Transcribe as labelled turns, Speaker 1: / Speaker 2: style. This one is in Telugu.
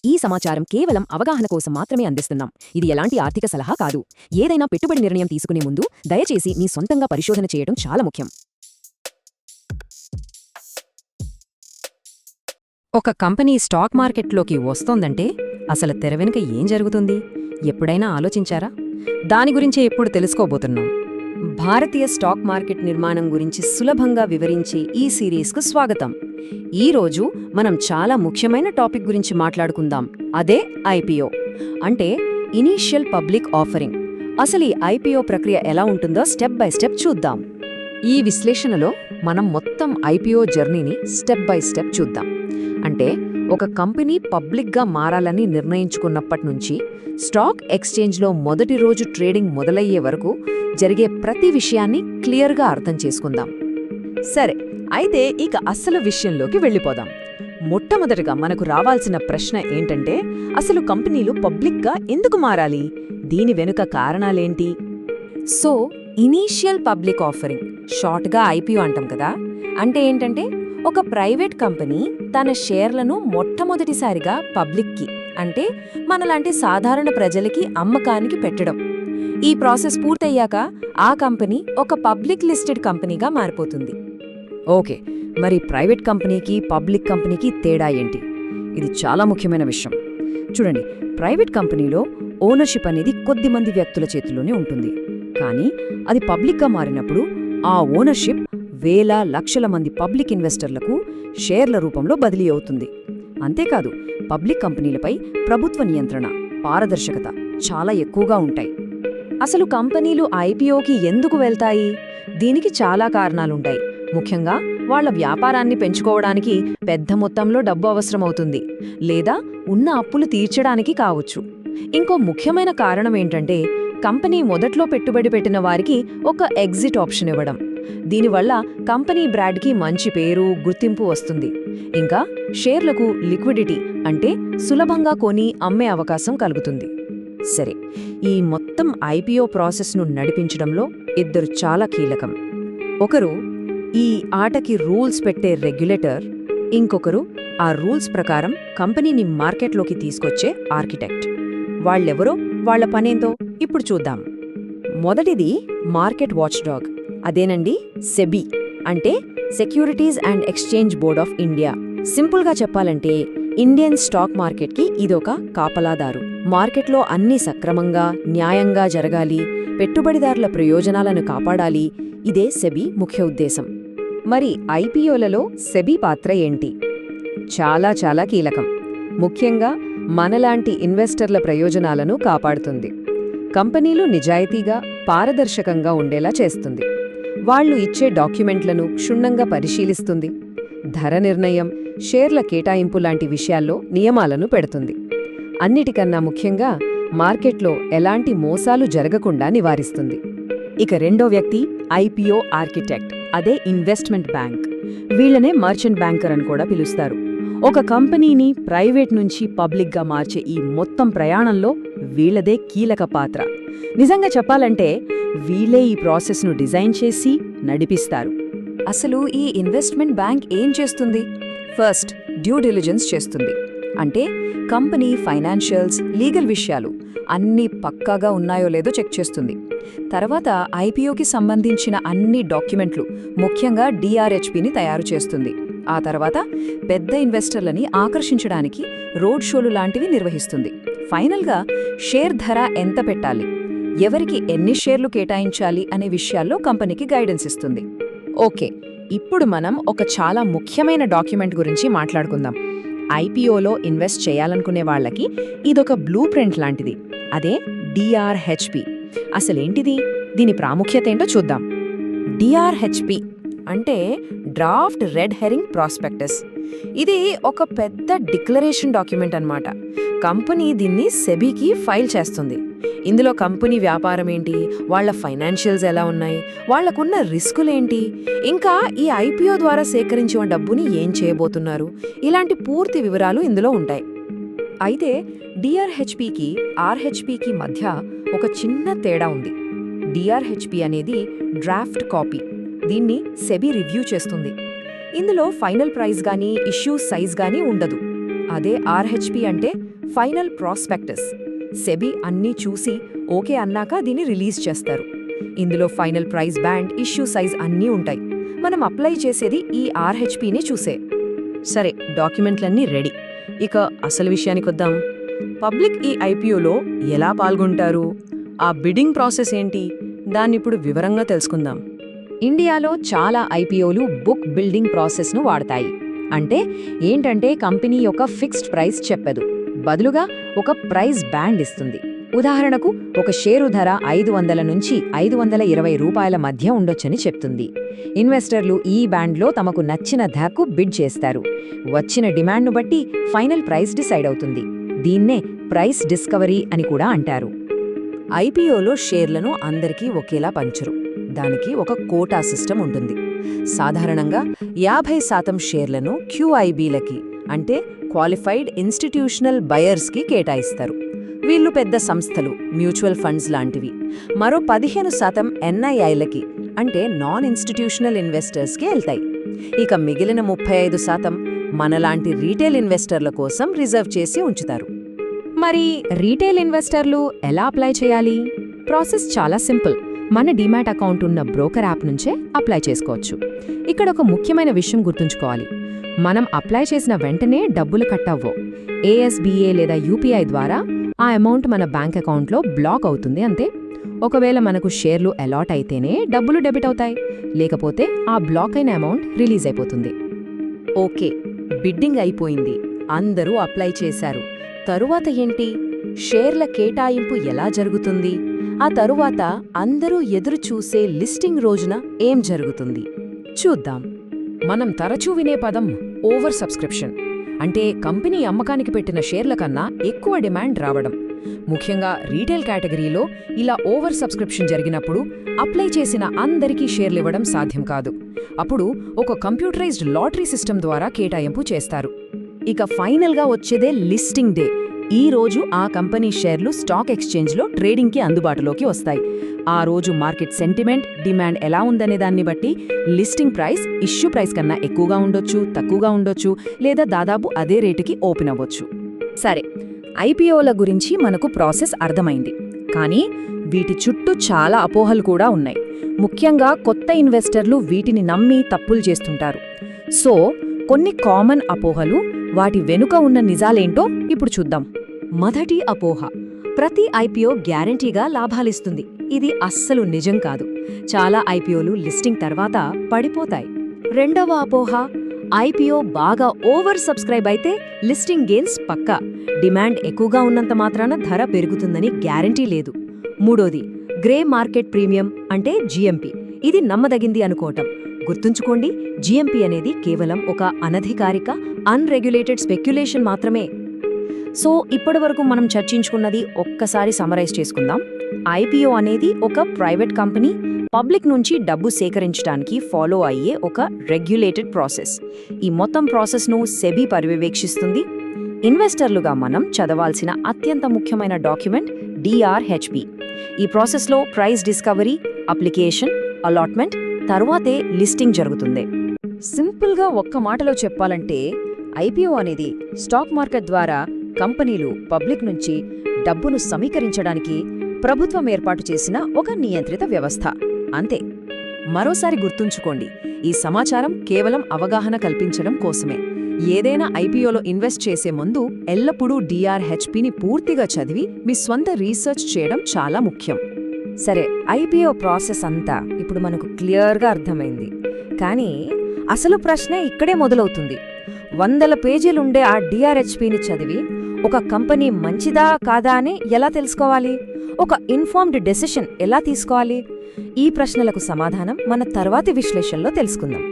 Speaker 1: ఈ సమాచారం కేవలం అవగాహన కోసం మాత్రమే అందిస్తున్నాం. ఇది ఎలాంటి ఆర్థిక సలహా కాదు. ఏదైనా పెట్టుబడి నిర్ణయం తీసుకునే ముందు దయచేసి మీ సొంతంగా పరిశోధన చేయడం చాలా ముఖ్యం.
Speaker 2: ఒక కంపెనీ స్టాక్ మార్కెట్లోకి వస్తోందంటే అసలు తెర వెనుక ఏం జరుగుతుంది? ఎప్పుడైనా ఆలోచించారా? దాని గురించే ఇప్పుడు తెలుసుకోబోతున్నాం. భారతీయ స్టాక్ మార్కెట్ నిర్మాణం గురించి సులభంగా వివరించే ఈ సిరీస్కు స్వాగతం. ఈరోజు మనం చాలా ముఖ్యమైన టాపిక్ గురించి మాట్లాడుకుందాం. అదే ఐపీఓ, అంటే ఇనీషియల్ పబ్లిక్ ఆఫరింగ్. అసలు ఈ ఐపీఓ ప్రక్రియ ఎలా ఉంటుందో స్టెప్ బై స్టెప్ చూద్దాం. ఈ విశ్లేషణలో మనం మొత్తం ఐపీఓ జర్నీని స్టెప్ బై స్టెప్ చూద్దాం. అంటే ఒక కంపెనీ పబ్లిక్గా మారాలని నిర్ణయించుకున్నప్పటి నుంచి స్టాక్ ఎక్స్చేంజ్లో మొదటి రోజు ట్రేడింగ్ మొదలయ్యే వరకు జరిగే ప్రతి విషయాన్ని క్లియర్గా అర్థం చేసుకుందాం. సరే, అయితే ఇక అసలు విషయంలోకి వెళ్ళిపోదాం. మొట్టమొదటిగా మనకు రావాల్సిన ప్రశ్న ఏంటంటే, అసలు కంపెనీలు పబ్లిక్గా ఎందుకు మారాలి? దీని వెనుక కారణాలేంటి? సో ఇనీషియల్ పబ్లిక్ ఆఫరింగ్, షార్ట్గా ఐపీఓ అంటాం కదా. అంటే ఏంటంటే, ఒక ప్రైవేట్ కంపెనీ తన షేర్లను మొట్టమొదటిసారిగా పబ్లిక్కి, అంటే మనలాంటి సాధారణ ప్రజలకి అమ్మకానికి పెట్టడం. ఈ ప్రాసెస్ పూర్తయ్యాక ఆ కంపెనీ ఒక పబ్లిక్ లిస్టెడ్ కంపెనీగా మారిపోతుంది. ఓకే, మరి ప్రైవేట్ కంపెనీకి పబ్లిక్ కంపెనీకి తేడా ఏంటి? ఇది చాలా ముఖ్యమైన విషయం. చూడండి, ప్రైవేట్ కంపెనీలో ఓనర్షిప్ అనేది కొద్దిమంది వ్యక్తుల చేతుల్లోనే ఉంటుంది. కానీ అది పబ్లిక్గా మారినప్పుడు ఆ ఓనర్షిప్ వేల లక్షల మంది పబ్లిక్ ఇన్వెస్టర్లకు షేర్ల రూపంలో బదిలీ అవుతుంది. అంతేకాదు, పబ్లిక్ కంపెనీలపై ప్రభుత్వ నియంత్రణ, పారదర్శకత చాలా ఎక్కువగా ఉంటాయి. అసలు కంపెనీలు ఐపీఓకి ఎందుకు వెళ్తాయి? దీనికి చాలా కారణాలుంటాయి. ముఖ్యంగా వాళ్ల వ్యాపారాన్ని పెంచుకోవడానికి పెద్ద మొత్తంలో డబ్బు అవసరమవుతుంది, లేదా ఉన్న అప్పులు తీర్చడానికి కావచ్చు. ఇంకో ముఖ్యమైన కారణం ఏంటంటే, కంపెనీ మొదట్లో పెట్టుబడి పెట్టిన వారికి ఒక ఎగ్జిట్ ఆప్షన్ ఇవ్వడం. దీనివల్ల కంపెనీ బ్రాండ్కి మంచి పేరు, గుర్తింపు వస్తుంది. ఇంకా షేర్లకు లిక్విడిటీ, అంటే సులభంగా కొని అమ్మే అవకాశం కలుగుతుంది. సరే, ఈ మొత్తం ఐపీఓ ప్రాసెస్ను నడిపించడంలో ఇద్దరు చాలా కీలకం. ఒకరు ఈ ఆటకి రూల్స్ పెట్టే రెగ్యులేటర్, ఇంకొకరు ఆ రూల్స్ ప్రకారం కంపెనీని మార్కెట్లోకి తీసుకొచ్చే ఆర్కిటెక్ట్. వాళ్ళెవరో, వాళ్ల పనేంతో ఇప్పుడు చూద్దాం. మొదటిది మార్కెట్ వాచ్డాగ్, అదేనండి సెబీ, అంటే securities and exchange board of India. సింపుల్గా చెప్పాలంటే ఇండియన్ స్టాక్ మార్కెట్కి ఇదొక కాపలాదారు. మార్కెట్లో అన్నీ సక్రమంగా, న్యాయంగా జరగాలి, పెట్టుబడిదారుల ప్రయోజనాలను కాపాడాలి. ఇదే సెబీ ముఖ్య ఉద్దేశం. మరి ఐపీఓలలో సెబీ పాత్ర ఏంటి? చాలా కీలకం. ముఖ్యంగా మనలాంటి ఇన్వెస్టర్ల ప్రయోజనాలను కాపాడుతుంది. కంపెనీలు నిజాయితీగా, పారదర్శకంగా ఉండేలా చేస్తుంది. వాళ్లు ఇచ్చే డాక్యుమెంట్లను క్షుణ్ణంగా పరిశీలిస్తుంది. ధర నిర్ణయం, షేర్ల కేటాయింపు లాంటి విషయాల్లో నియమాలను పెడుతుంది. అన్నిటికన్నా ముఖ్యంగా మార్కెట్లో ఎలాంటి మోసాలు జరగకుండా నివారిస్తుంది. ఇక రెండో వ్యక్తి ఐపీఓ ఆర్కిటెక్ట్, అదే ఇన్వెస్ట్మెంట్ బ్యాంక్. వీళ్లనే మర్చెంట్ బ్యాంకర్ అని కూడా పిలుస్తారు. ఒక కంపెనీని ప్రైవేట్ నుంచి పబ్లిక్గా మార్చే ఈ మొత్తం ప్రయాణంలో వీళ్లదే కీలక పాత్ర. నిజంగా చెప్పాలంటే వీళ్లే ఈ ప్రాసెస్ను డిజైన్ చేసి నడిపిస్తారు. అసలు ఈ ఇన్వెస్ట్మెంట్ బ్యాంక్ ఏం చేస్తుంది? ఫస్ట్, డ్యూ డిలిజెన్స్ చేస్తుంది. అంటే కంపెనీ ఫైనాన్షియల్స్, లీగల్ విషయాలు అన్నీ పక్కాగా ఉన్నాయో లేదో చెక్ చేస్తుంది. తర్వాత ఐపీఓకి సంబంధించిన అన్ని డాక్యుమెంట్లు, ముఖ్యంగా డిఆర్హెచ్పిని తయారు చేస్తుంది. ఆ తర్వాత పెద్ద ఇన్వెస్టర్లని ఆకర్షించడానికి రోడ్ షోలు లాంటివి నిర్వహిస్తుంది. ఫైనల్గా షేర్ ధర ఎంత పెట్టాలి, ఎవరికి ఎన్ని షేర్లు కేటాయించాలి అనే విషయాల్లో కంపెనీకి గైడెన్స్ ఇస్తుంది. ఓకే, ఇప్పుడు మనం ఒక చాలా ముఖ్యమైన డాక్యుమెంట్ గురించి మాట్లాడుకుందాం. ఐపీఓలో ఇన్వెస్ట్ చేయాలనుకునే వాళ్లకి ఇదొక బ్లూ ప్రింట్ లాంటిది. అదే డిఆర్హెచ్పి. అసలేంటిది? దీని ప్రాముఖ్యత ఏంటో చూద్దాం. డిఆర్హెచ్పి అంటే డ్రాఫ్ట్ రెడ్ హెరింగ్ ప్రాస్పెక్టస్. ఇది ఒక పెద్ద డిక్లరేషన్ డాక్యుమెంట్ అన్నమాట. కంపెనీ దీన్ని సెబీకి ఫైల్ చేస్తుంది. ఇందులో కంపెనీ వ్యాపారం ఏంటి, వాళ్ల ఫైనాన్షియల్స్ ఎలా ఉన్నాయి, వాళ్లకున్న రిస్కులేంటి, ఇంకా ఈ ఐపీఓ ద్వారా సేకరించిన డబ్బుని ఏం చేయబోతున్నారు, ఇలాంటి పూర్తి వివరాలు ఇందులో ఉంటాయి. అయితే డిఆర్హెచ్పికి ఆర్హెచ్పికి మధ్య ఒక చిన్న తేడా ఉంది. డిఆర్హెచ్పి అనేది డ్రాఫ్ట్ కాపీ. దీన్ని సెబీ రివ్యూ చేస్తుంది. ఇందులో ఫైనల్ ప్రైస్ గానీ, ఇష్యూ సైజ్ గానీ ఉండదు. అదే ఆర్హెచ్పి అంటే ఫైనల్ ప్రాస్పెక్టస్. సెబీ అన్నీ చూసి ఓకే అన్నాక దీన్ని రిలీజ్ చేస్తారు. ఇందులో final price band, issue size అన్నీ ఉంటాయి. మనం అప్లై చేసేది ఈ ఆర్హెచ్పిని చూసే. సరే, డాక్యుమెంట్లన్నీ రెడీ. ఇక అసలు విషయానికొద్దాం. పబ్లిక్ ఈ ఐపీఓలో ఎలా పాల్గొంటారు, ఆ బిడ్డింగ్ ప్రాసెస్ ఏంటి, దాన్నిప్పుడు వివరంగా తెలుసుకుందాం.
Speaker 1: ఇండియాలో చాలా ఐపీఓలు బుక్ బిల్డింగ్ ప్రాసెస్ను వాడతాయి. అంటే ఏంటంటే కంపెనీ యొక్క ఫిక్స్డ్ ప్రైస్ చెప్పదు, బదులుగా ఒక ప్రైస్ బ్యాండ్ ఇస్తుంది. ఉదాహరణకు ఒక షేరు ధర 500 నుంచి 520 రూపాయల మధ్య ఉండొచ్చని చెప్తుంది. ఇన్వెస్టర్లు ఈ బ్యాండ్లో తమకు నచ్చిన ధరకు బిడ్ చేస్తారు. వచ్చిన డిమాండ్ను బట్టి ఫైనల్ ప్రైస్ డిసైడ్ అవుతుంది. దీన్నే ప్రైస్ డిస్కవరీ అని కూడా అంటారు.
Speaker 2: ఐపీఓలో షేర్లను అందరికీ ఒకేలా పంచరు. దానికి ఒక కోటా సిస్టమ్ ఉంటుంది. సాధారణంగా 50% షేర్లను క్యూఐబీలకి, అంటే క్వాలిఫైడ్ ఇన్స్టిట్యూషనల్ బయర్స్కి కేటాయిస్తారు. వీళ్ళు పెద్ద సంస్థలు, మ్యూచువల్ ఫండ్స్ లాంటివి. మరో 15% ఎన్ఐఐలకి, అంటే నాన్ ఇన్స్టిట్యూషనల్ ఇన్వెస్టర్స్కి వెళ్తాయి. ఇక మిగిలిన 35% మనలాంటి రీటైల్ ఇన్వెస్టర్ల కోసం రిజర్వ్ చేసి ఉంచుతారు.
Speaker 1: మరి రీటైల్ ఇన్వెస్టర్లు ఎలా అప్లై చేయాలి? ప్రాసెస్ చాలా సింపుల్. మన డీమ్యాట్ అకౌంట్ ఉన్న బ్రోకర్ యాప్ నుంచే అప్లై చేసుకోవచ్చు. ఇక్కడ ఒక ముఖ్యమైన విషయం గుర్తుంచుకోవాలి. మనం అప్లై చేసిన వెంటనే డబ్బులు కట్ అవ్వవు. ఏఎస్బీఏ లేదా యూపీఐ ద్వారా ఆ అమౌంట్ మన బ్యాంక్ అకౌంట్లో బ్లాక్ అవుతుంది అంతే. ఒకవేళ మనకు షేర్లు అలాట్ అయితేనే డబ్బులు డెబిట్ అవుతాయి, లేకపోతే ఆ బ్లాక్ అయిన అమౌంట్ రిలీజ్ అయిపోతుంది.
Speaker 2: ఓకే, బిడ్డింగ్ అయిపోయింది, అందరూ అప్లై చేశారు. తరువాత ఏంటి? షేర్ల కేటాయింపు ఎలా జరుగుతుంది? ఆ తరువాత అందరూ ఎదురు చూసే లిస్టింగ్ రోజున ఏం జరుగుతుంది చూద్దాం.
Speaker 1: మనం తరచూ వినే పదం ఓవర్ సబ్స్క్రిప్షన్. అంటే కంపెనీ అమ్మకానికి పెట్టిన షేర్ల కన్నా ఎక్కువ డిమాండ్ రావడం. ముఖ్యంగా రీటైల్ కేటగిరీలో ఇలా ఓవర్ సబ్స్క్రిప్షన్ జరిగినప్పుడు అప్లై చేసిన అందరికీ షేర్లివ్వడం సాధ్యం కాదు. అప్పుడు ఒక కంప్యూటరైజ్డ్ లాటరీ సిస్టమ్ ద్వారా కేటాయింపు చేస్తారు.
Speaker 2: ఇక ఫైనల్గా వచ్చేదే లిస్టింగ్ డే. ఈ రోజు ఆ కంపెనీ షేర్లు స్టాక్ ఎక్స్చేంజ్లో ట్రేడింగ్కి అందుబాటులోకి వస్తాయి. ఆ రోజు మార్కెట్ సెంటిమెంట్, డిమాండ్ ఎలా ఉందనే దాన్ని బట్టి లిస్టింగ్ ప్రైస్ ఇష్యూ ప్రైస్ కన్నా ఎక్కువగా ఉండొచ్చు, తక్కువగా ఉండొచ్చు, లేదా దాదాపు అదే రేటుకి ఓపెన్ అవ్వచ్చు.
Speaker 1: సరే, ఐపీఓల గురించి మనకు ప్రాసెస్ అర్థమైంది. కానీ వీటి చుట్టూ చాలా అపోహలు కూడా ఉన్నాయి. ముఖ్యంగా కొత్త ఇన్వెస్టర్లు వీటిని నమ్మి తప్పులు చేస్తుంటారు. సో కొన్ని కామన్ అపోహలు, వాటి వెనుక ఉన్న నిజాలేంటో ఇప్పుడు చూద్దాం. మొదటి అపోహ, ప్రతి ఐపీఓ గ్యారంటీగా లాభాలిస్తుంది. ఇది అస్సలు నిజం కాదు. చాలా ఐపీఓలు లిస్టింగ్ తర్వాత పడిపోతాయి. రెండవ అపోహ, ఐపీఓ బాగా ఓవర్ సబ్స్క్రైబ్ అయితే లిస్టింగ్ గెయిన్స్ పక్కా. డిమాండ్ ఎక్కువగా ఉన్నంత మాత్రాన ధర పెరుగుతుందని గ్యారంటీ లేదు. మూడోది, గ్రే మార్కెట్ ప్రీమియం అంటే జీఎంపీ. ఇది నమ్మదగింది అనుకోవటం. గుర్తుంచుకోండి, జీఎంపీ అనేది కేవలం ఒక అనధికారిక, అన్రెగ్యులేటెడ్ స్పెక్యులేషన్ మాత్రమే. సో ఇప్పటివరకు మనం చర్చించుకున్నది ఒక్కసారి సమరైజ్ చేసుకుందాం. ఐపీఓ అనేది ఒక ప్రైవేట్ కంపెనీ పబ్లిక్ నుంచి డబ్బు సేకరించడానికి ఫాలో అయ్యే ఒక రెగ్యులేటెడ్ ప్రాసెస్. ఈ మొత్తం ప్రాసెస్ను సెబీ పర్యవేక్షిస్తుంది. ఇన్వెస్టర్లుగా మనం చదవాల్సిన అత్యంత ముఖ్యమైన డాక్యుమెంట్ డిఆర్హెచ్పి. ఈ ప్రాసెస్లో ప్రైస్ డిస్కవరీ, అప్లికేషన్, అలాట్మెంట్, తర్వాతే లిస్టింగ్ జరుగుతుంది. సింపుల్గా ఒక్క మాటలో చెప్పాలంటే ఐపీఓ అనేది స్టాక్ మార్కెట్ ద్వారా కంపెనీలు పబ్లిక్ నుంచి డబ్బును సమీకరించడానికి ప్రభుత్వం ఏర్పాటు చేసిన ఒక నియంత్రిత వ్యవస్థ అంతే. మరోసారి గుర్తుంచుకోండి, ఈ సమాచారం కేవలం అవగాహన కల్పించడం కోసమే. ఏదైనా ఐపీఓలో ఇన్వెస్ట్ చేసే ముందు ఎల్లప్పుడూ డిఆర్హెచ్పిని పూర్తిగా చదివి మీ స్వంత రీసెర్చ్ చేయడం చాలా ముఖ్యం. సరే, ఐపీఓ ప్రాసెస్ అంతా ఇప్పుడు మనకు క్లియర్గా అర్థమైంది. కానీ అసలు ప్రశ్న ఇక్కడే మొదలవుతుంది. 100 పేజీలుండే ఆ డిఆర్హెచ్పిని చదివి ఒక కంపెనీ మంచిదా కాదా అని ఎలా తెలుసుకోవాలి? ఒక ఇన్ఫార్మ్డ్ డెసిషన్ ఎలా తీసుకోవాలి? ఈ ప్రశ్నలకు సమాధానం మన తర్వాతి విశ్లేషణలో తెలుసుకుందాం.